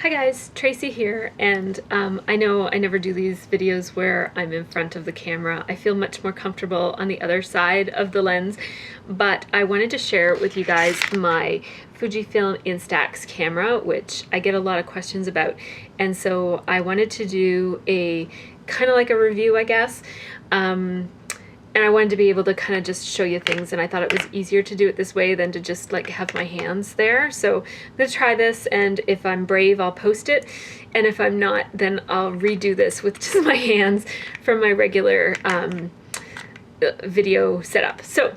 Hi guys, Tracy here, and I know I never do these videos where I'm in front of the camera. I feel much more comfortable on the other side of the lens, but I wanted to share with you guys my Fujifilm Instax camera, which I get a lot of questions about, and so I wanted to do a kind of like a review, I guess. And I wanted to be able to kind of just show you things, and I thought it was easier to do it this way than to just like have my hands there. So I'm gonna try this, and if I'm brave, I'll post it, and if I'm not, then I'll redo this with just my hands from my regular video setup. So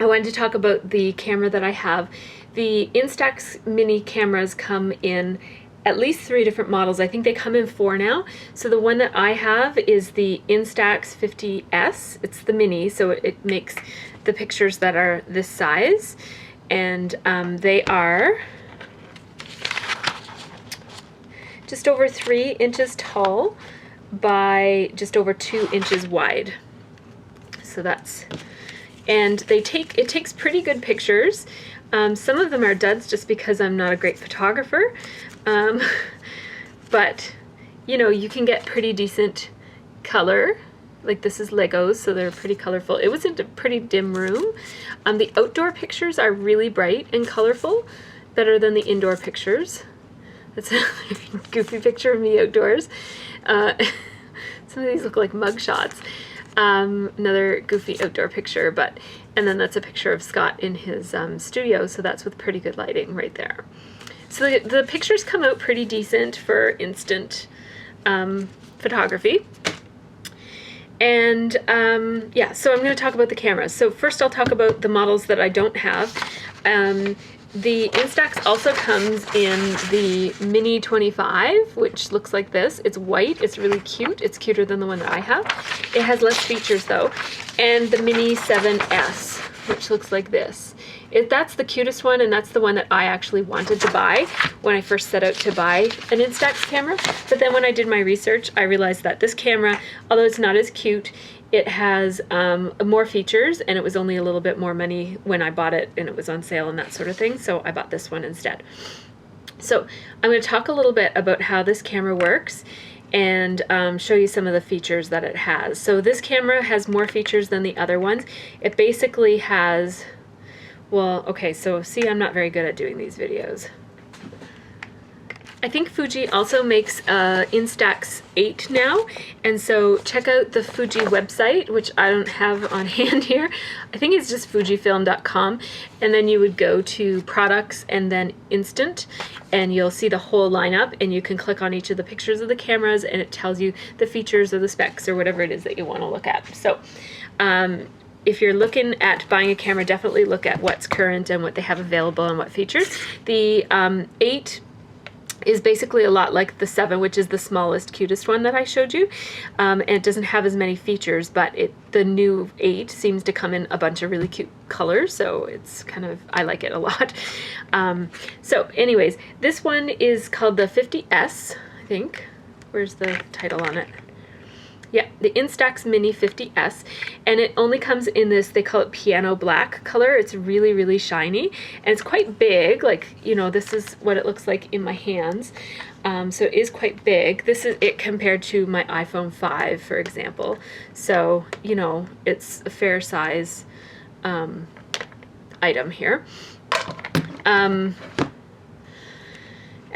I wanted to talk about the camera that I have. The Instax mini cameras come in at least 3 different models. I think they come in 4 now. So the one that I have is the Instax 50S. It's the mini, so it makes the pictures that are this size. And they are just over 3 inches tall by just over 2 inches wide. So that's, and it takes pretty good pictures. Some of them are duds just because I'm not a great photographer. But you know, you can get pretty decent color. Like this is Legos, so they're pretty colorful. It was in a pretty dim room. The outdoor pictures are really bright and colorful, better than the indoor pictures. That's a goofy picture of me outdoors. Some of these look like mug shots. Another goofy outdoor picture, and then that's a picture of Scott in his studio, so that's with pretty good lighting right there. So the pictures come out pretty decent for instant photography. And yeah, so I'm going to talk about the cameras. So first I'll talk about the models that I don't have. The Instax also comes in the Mini 25, which looks like this. It's white, it's really cute. It's cuter than the one that I have. It has less features though. And the Mini 7S, which looks like this. That's the cutest one, and that's the one that I actually wanted to buy when I first set out to buy an Instax camera. But then when I did my research, I realized that this camera, although it's not as cute, it has more features, and it was only a little bit more money when I bought it, and it was on sale and that sort of thing, so I bought this one instead. So I'm going to talk a little bit about how this camera works and show you some of the features that it has. So this camera has more features than the other ones. It basically has, well, okay, so see, I'm not very good at doing these videos. I think Fuji also makes Instax 8 now, and so check out the Fuji website, which I don't have on hand here. I think it's just fujifilm.com, and then you would go to products and then instant, and you'll see the whole lineup, and you can click on each of the pictures of the cameras, and it tells you the features or the specs or whatever it is that you want to look at. So if you're looking at buying a camera, definitely look at what's current and what they have available and what features. The 8 is basically a lot like the 7, which is the smallest, cutest one that I showed you. And it doesn't have as many features, but the new 8 seems to come in a bunch of really cute colors, so it's kind of, I like it a lot. So anyways, this one is called the 50S, I think. Where's the title on it? Yeah, the Instax Mini 50S, and it only comes in this, they call it piano black color. It's really, really shiny, and it's quite big. Like, you know, this is what it looks like in my hands. So it is quite big. This is it compared to my iPhone 5, for example. So, you know, it's a fair size item here. And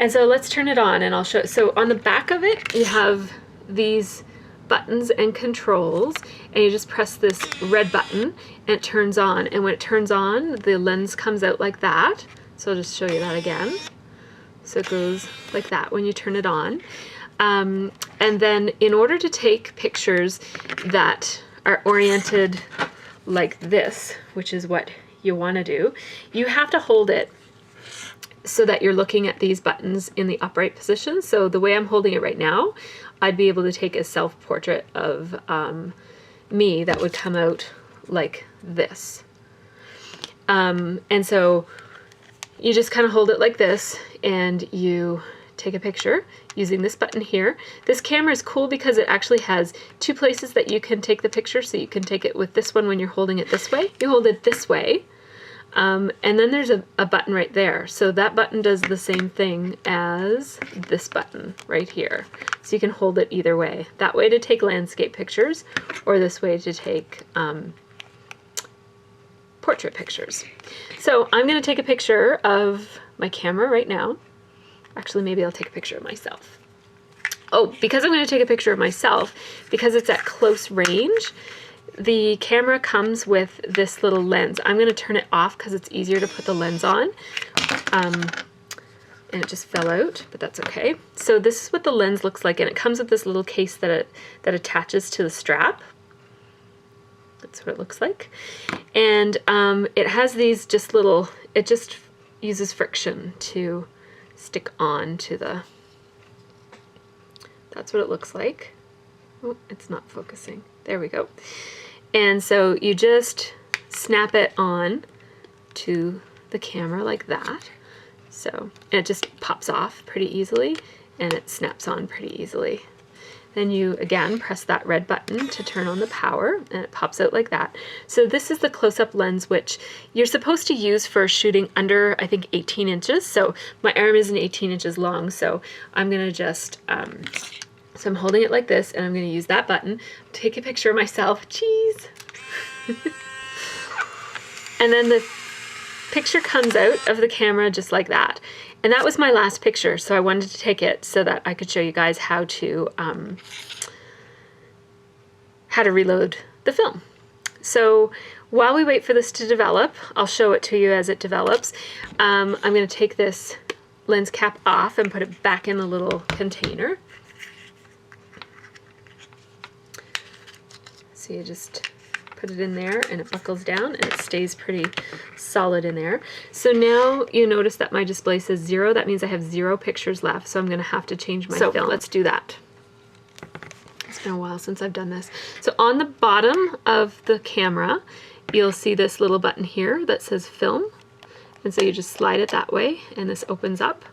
so let's turn it on, and I'll show. So on the back of it, you have these buttons and controls, and you just press this red button and it turns on, and when it turns on, the lens comes out like that. So I'll just show you that again. So it goes like that when you turn it on, and then in order to take pictures that are oriented like this, which is what you want to do, you have to hold it so that you're looking at these buttons in the upright position. So the way I'm holding it right now, I'd be able to take a self-portrait of me that would come out like this. And so you just kind of hold it like this, and you take a picture using this button here. This camera is cool because it actually has 2 places that you can take the picture, so you can take it with this one when you're holding it this way. You hold it this way, And then there's a button right there. So that button does the same thing as this button right here. So you can hold it either way. That way to take landscape pictures, or this way to take portrait pictures. So I'm going to take a picture of my camera right now. Actually, maybe I'll take a picture of myself. Oh, because I'm going to take a picture of myself, because it's at close range, the camera comes with this little lens. I'm going to turn it off because it's easier to put the lens on. And it just fell out, but that's okay. So this is what the lens looks like, and it comes with this little case that attaches to the strap. That's what it looks like. And it has these just little, it just uses friction to stick on to the, that's what it looks like. Oh, it's not focusing. There we go. And so you just snap it on to the camera like that. So it just pops off pretty easily, and it snaps on pretty easily. Then you again press that red button to turn on the power, and it pops out like that. So this is the close-up lens, which you're supposed to use for shooting under, I think, 18 inches. So my arm isn't 18 inches long, so I'm gonna just, so I'm holding it like this, and I'm gonna use that button, take a picture of myself, cheese. And then the picture comes out of the camera just like that. And that was my last picture, so I wanted to take it so that I could show you guys how to reload the film. So while we wait for this to develop, I'll show it to you as it develops. I'm going to take this lens cap off and put it back in the little container. So you just put it in there, and it buckles down, and it stays pretty solid in there. So now you notice that my display says 0. That means I have 0 pictures left, so I'm going to have to change my film. So let's do that. It's been a while since I've done this. So on the bottom of the camera, you'll see this little button here that says film. And so you just slide it that way, and this opens up.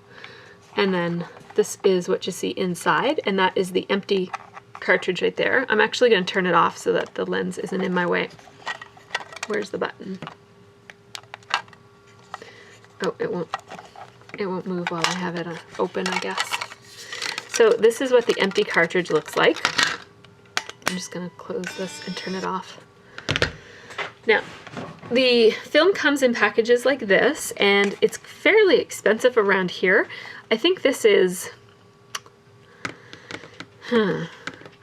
And then this is what you see inside, and that is the empty cartridge right there. I'm actually going to turn it off so that the lens isn't in my way. Where's the button? Oh, it won't move while I have it open, I guess. So this is what the empty cartridge looks like. I'm just going to close this and turn it off. Now, the film comes in packages like this, and it's fairly expensive around here. I think this is,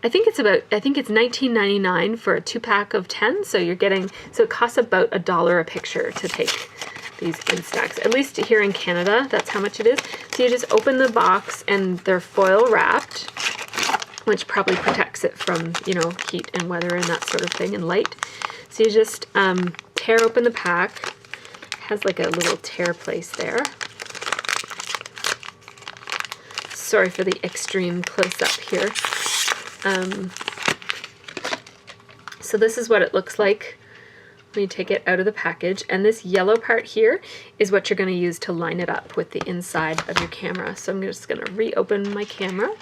I think it's $19.99 for a 2-pack of 10. So you're getting, so it costs about $1 a picture to take these Instax. At least here in Canada, that's how much it is. So you just open the box, and they're foil wrapped, which probably protects it from, you know, heat and weather and that sort of thing, and light. So you just tear open the pack. It has like a little tear place there. Sorry for the extreme close-up here. So this is what it looks like when you take it out of the package, and this yellow part here is what you're going to use to line it up with the inside of your camera. So I'm just going to reopen my camera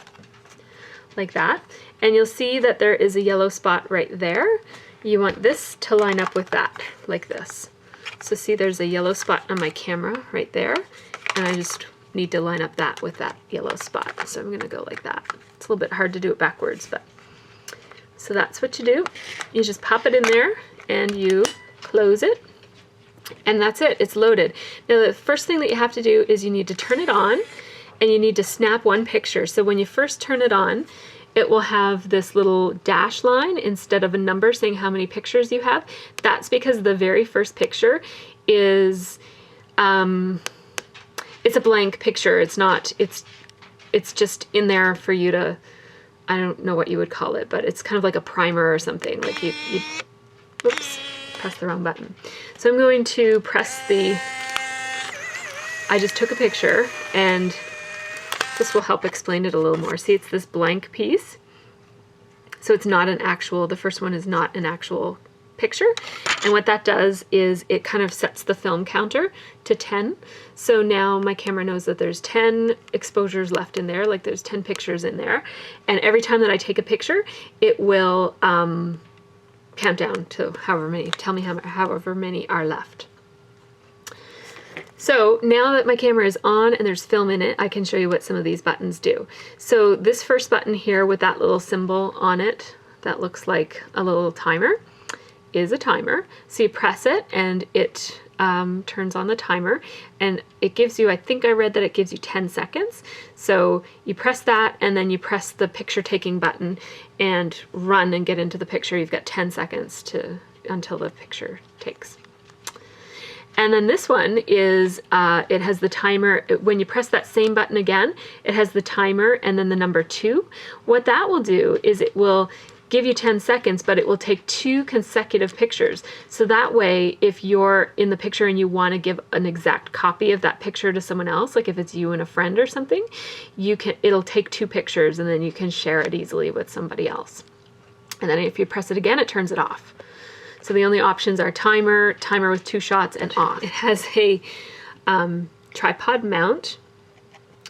like that, and you'll see that there is a yellow spot right there. You want this to line up with that, like this. So see, there's a yellow spot on my camera right there, and I just need to line up that with that yellow spot. So I'm going to go like that. It's a little bit hard to do it backwards, but so that's what you do. You just pop it in there, and you close it, and that's it. It's loaded. Now the first thing that you have to do is you need to turn it on, and you need to snap one picture. So when you first turn it on, it will have this little dash line instead of a number saying how many pictures you have. That's because the very first picture is it's a blank picture. It's not, it's just in there for you to, I don't know what you would call it, but it's kind of like a primer or something. Like you whoops, press the wrong button. So I'm going to press the, I just took a picture, and this will help explain it a little more. See, it's this blank piece. So it's not an actual, the first one is not an actual picture. And what that does is it kind of sets the film counter to 10. So now my camera knows that there's 10 exposures left in there, like there's 10 pictures in there. And every time that I take a picture, it will count down to however many, tell me however many are left. So now that my camera is on and there's film in it, I can show you what some of these buttons do. So this first button here with that little symbol on it, that looks like a little timer, is a timer. So you press it and it turns on the timer, and it gives you, I think I read that it gives you 10 seconds. So you press that and then you press the picture taking button and run and get into the picture. You've got 10 seconds until the picture takes. And then this one is, it has the timer. When you press that same button again, it has the timer and then the number 2. What that will do is it will give you 10 seconds, but it will take 2 consecutive pictures. So that way, if you're in the picture and you want to give an exact copy of that picture to someone else, like if it's you and a friend or something, it'll take 2 pictures and then you can share it easily with somebody else. And then if you press it again, it turns it off. So the only options are timer, timer with 2 shots, and off. It has a tripod mount,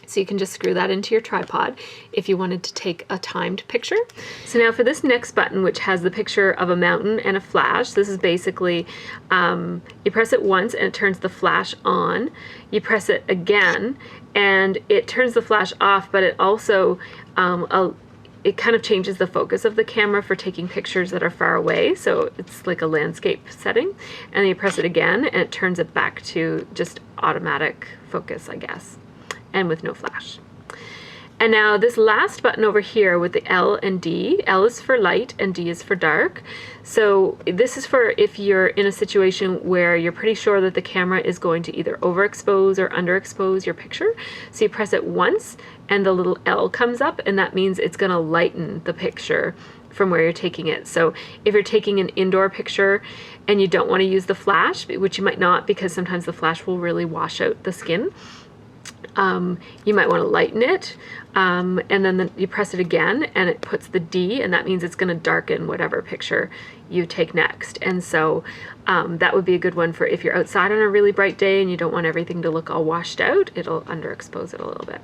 so you can just screw that into your tripod if you wanted to take a timed picture. So now for this next button, which has the picture of a mountain and a flash, this is basically, you press it once and it turns the flash on. You press it again and it turns the flash off, but it also, it kind of changes the focus of the camera for taking pictures that are far away. So it's like a landscape setting. And then you press it again and it turns it back to just automatic focus, I guess, and with no flash. And now this last button over here with the L and D, L is for light and D is for dark. So this is for if you're in a situation where you're pretty sure that the camera is going to either overexpose or underexpose your picture. So you press it once and the little L comes up, and that means it's going to lighten the picture from where you're taking it. So if you're taking an indoor picture and you don't want to use the flash, which you might not because sometimes the flash will really wash out the skin, you might want to lighten it, and then you press it again and it puts the D, and that means it's going to darken whatever picture you take next. And so that would be a good one for if you're outside on a really bright day and you don't want everything to look all washed out. It'll underexpose it a little bit.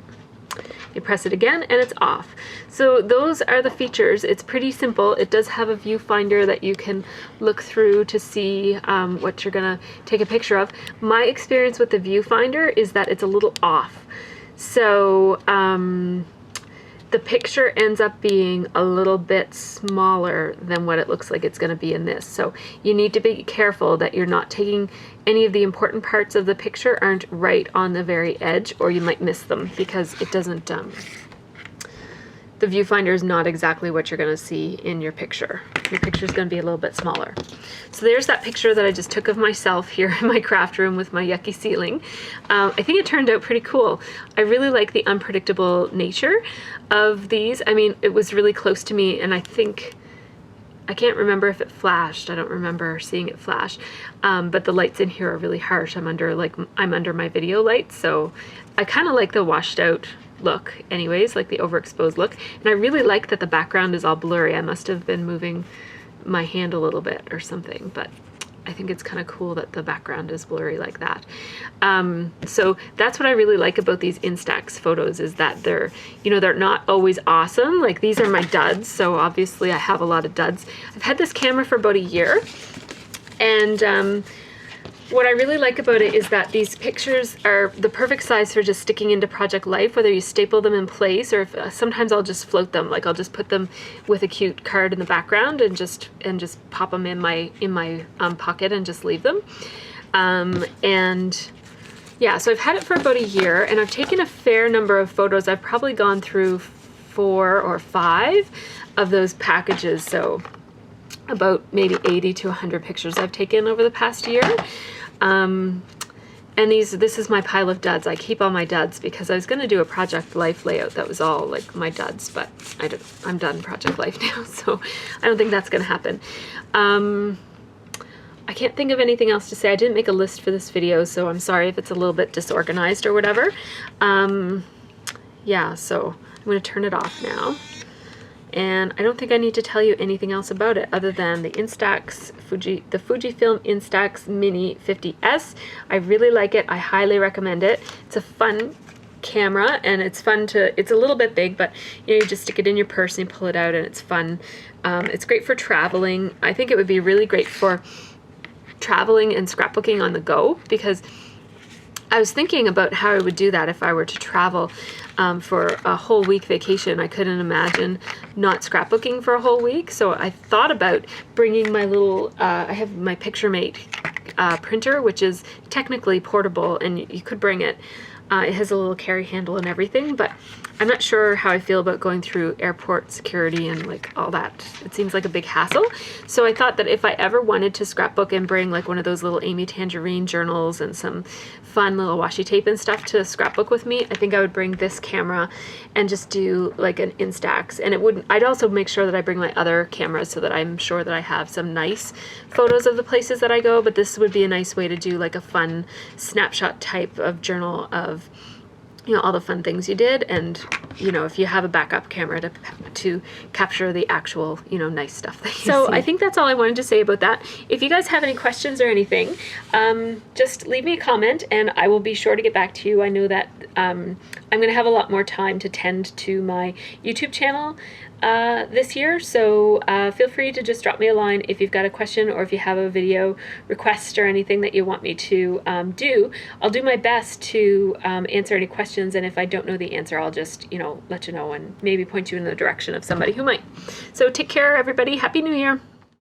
You press it again and it's off. So those are the features. It's pretty simple. It does have a viewfinder that you can look through to see what you're gonna take a picture of. My experience with the viewfinder is that it's a little off. So the picture ends up being a little bit smaller than what it looks like it's going to be in this. So you need to be careful that you're not taking any of the important parts of the picture aren't right on the very edge, or you might miss them because it doesn't, the viewfinder is not exactly what you're going to see in your picture. Your picture is going to be a little bit smaller. So there's that picture that I just took of myself here in my craft room with my yucky ceiling. I think it turned out pretty cool. I really like the unpredictable nature of these. I mean, it was really close to me, and I think, I can't remember if it flashed. I don't remember seeing it flash, but the lights in here are really harsh. I'm under my video lights, so I kind of like the washed out look anyways, like the overexposed look. And I really like that the background is all blurry. I must have been moving my hand a little bit or something, but I think it's kind of cool that the background is blurry like that. So that's what I really like about these Instax photos, is that they're, you know, they're not always awesome. Like these are my duds, so obviously I have a lot of duds. I've had this camera for about a year, and what I really like about it is that these pictures are the perfect size for just sticking into Project Life, whether you staple them in place or if, sometimes I'll just float them. Like I'll just put them with a cute card in the background and just pop them in my pocket and just leave them. And yeah, so I've had it for about a year and I've taken a fair number of photos. I've probably gone through 4 or 5 of those packages. So about maybe 80 to 100 pictures I've taken over the past year. And this is my pile of duds. I keep all my duds because I was going to do a Project Life layout that was all like my duds, but I'm done Project Life now, so I don't think that's going to happen. I can't think of anything else to say. I didn't make a list for this video, so I'm sorry if it's a little bit disorganized or whatever. Yeah, so I'm going to turn it off now. And I don't think I need to tell you anything else about it other than the Instax, the Fujifilm Instax Mini 50S. I really like it. I highly recommend it. It's a fun camera and it's fun to, it's a little bit big, but you know, you just stick it in your purse and you pull it out and it's fun. It's great for traveling. I think it would be really great for traveling and scrapbooking on the go because I was thinking about how I would do that if I were to travel for a whole week vacation. I couldn't imagine not scrapbooking for a whole week. So I thought about bringing my little, I have my PictureMate printer, which is technically portable, and you could bring it. It has a little carry handle and everything, but I'm not sure how I feel about going through airport security and like all that. It seems like a big hassle. So I thought that if I ever wanted to scrapbook and bring like one of those little Amy Tangerine journals and some fun little washi tape and stuff to scrapbook with me, I think I would bring this camera and just do like an Instax. And I'd also make sure that I bring my other cameras so that I'm sure that I have some nice photos of the places that I go, but this would be a nice way to do like a fun snapshot type of journal of, you know, all the fun things you did, and, you know, if you have a backup camera to capture the actual, you know, nice stuff that you see. I think that's all I wanted to say about that. If you guys have any questions or anything, just leave me a comment and I will be sure to get back to you. I know that I'm going to have a lot more time to tend to my YouTube channel this year, so feel free to just drop me a line if you've got a question or if you have a video request or anything that you want me to do. I'll do my best to answer any questions, and if I don't know the answer, I'll just, you know, let you know and maybe point you in the direction of somebody who might. So take care, everybody. Happy New Year.